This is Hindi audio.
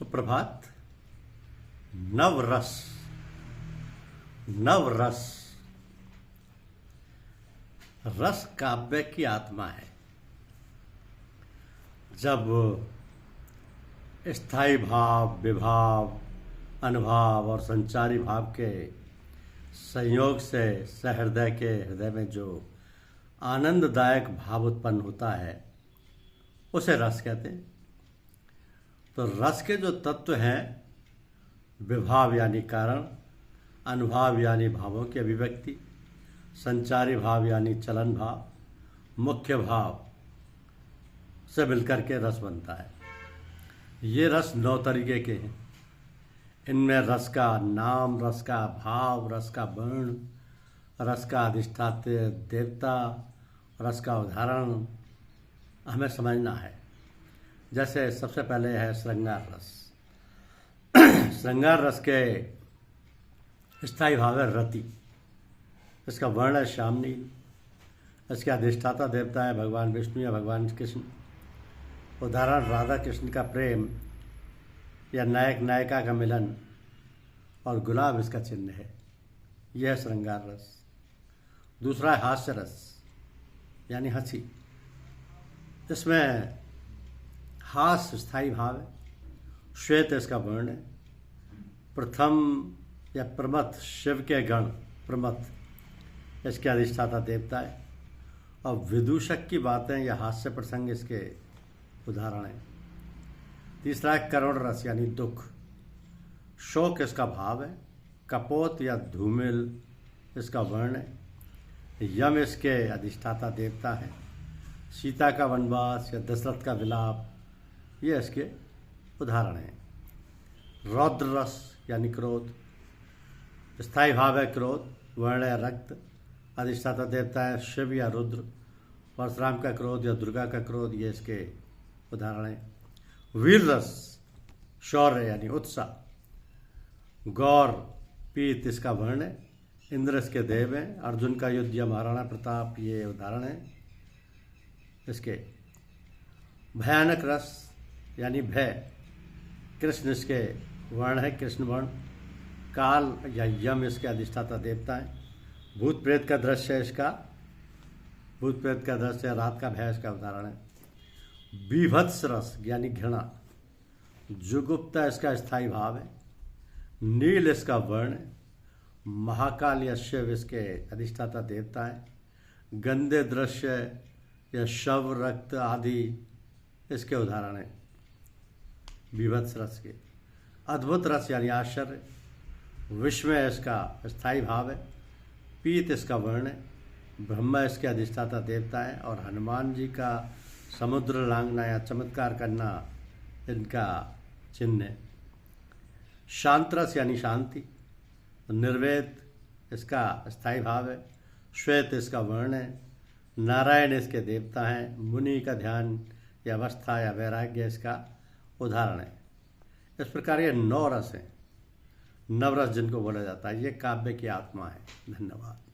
सुप्रभात। नवरस। नवरस रस काव्य की आत्मा है। जब स्थायी भाव, विभाव, अनुभाव और संचारी भाव के संयोग से सहृदय के हृदय में जो आनंददायक भाव उत्पन्न होता है उसे रस कहते हैं। तो रस के जो तत्व हैं, विभाव यानी कारण, अनुभाव यानी भावों की अभिव्यक्ति, संचारी भाव यानी चलन भाव, मुख्य भाव से मिलकर के रस बनता है। ये रस 9 तरीके के हैं। इनमें रस का नाम, रस का भाव, रस का वर्ण, रस का अधिष्ठात्र देवता, रस का उदाहरण हमें समझना है। जैसे सबसे पहले है श्रृंगार रस। श्रृंगार रस के स्थायी भाव है रति। इसका वर्ण है श्यामनील। इसके अधिष्ठाता देवता है भगवान विष्णु या भगवान कृष्ण। उदाहरण राधा कृष्ण का प्रेम या नायक नायिका का मिलन, और गुलाब इसका चिन्ह है। यह है श्रृंगार रस। दूसरा है हास्य रस यानी हंसी। इसमें हास्य स्थायी भाव है। श्वेत इसका वर्ण है। प्रथम या प्रमथ शिव के गण प्रमथ इसके अधिष्ठाता देवता है, और विदूषक की बातें या हास्य प्रसंग इसके उदाहरण हैं। तीसरा है करुण रस यानी दुख। शोक इसका भाव है। कपोत या धूमिल इसका वर्ण है। यम इसके अधिष्ठाता देवता है। सीता का वनवास या दशरथ का विलाप ये इसके उदाहरण हैं। रौद्र रस यानी क्रोध। स्थायी भाव है क्रोध। वर्ण है रक्त। अधिष्ठाता देवता है शिव या रुद्र। परशुराम का क्रोध या दुर्गा का क्रोध ये इसके उदाहरण हैं। वीर रस शौर्य यानी उत्साह। गौर पीत इसका वर्ण है। इंद्र इसके देव हैं। अर्जुन का युद्ध या महाराणा प्रताप ये उदाहरण है इसके। भयानक रस यानी भय। कृष्ण इसके वर्ण है कृष्ण वर्ण। काल या यम इसके अधिष्ठाता देवता है। भूत प्रेत का दृश्य है इसका। भूत प्रेत का दृश्य रात का भय इसका उदाहरण है। बीभत्स रस यानी घृणा। जुगुप्ता इसका स्थायी भाव है। नील इसका वर्ण है। महाकाल या शिव इसके अधिष्ठाता देवता है। गंदे दृश्य या शव रक्त आदि इसके उदाहरण हैं बीभत्स रस के। अद्भुत रस यानी आश्चर्य। विस्मय इसका स्थायी भाव है। पीत इसका वर्ण है। ब्रह्मा इसके अधिष्ठाता देवता है, और हनुमान जी का समुद्र लांघना या चमत्कार करना इनका चिन्ह है। शांत रस यानी शांति। निर्वेद इसका स्थायी भाव है। श्वेत इसका वर्ण है। नारायण इसके देवता हैं। मुनि का ध्यान या अवस्था या वैराग्य इसका उदाहरण है। इस प्रकार ये 9 रस हैं। नवरस जिनको बोला जाता है। ये काव्य की आत्मा है। धन्यवाद।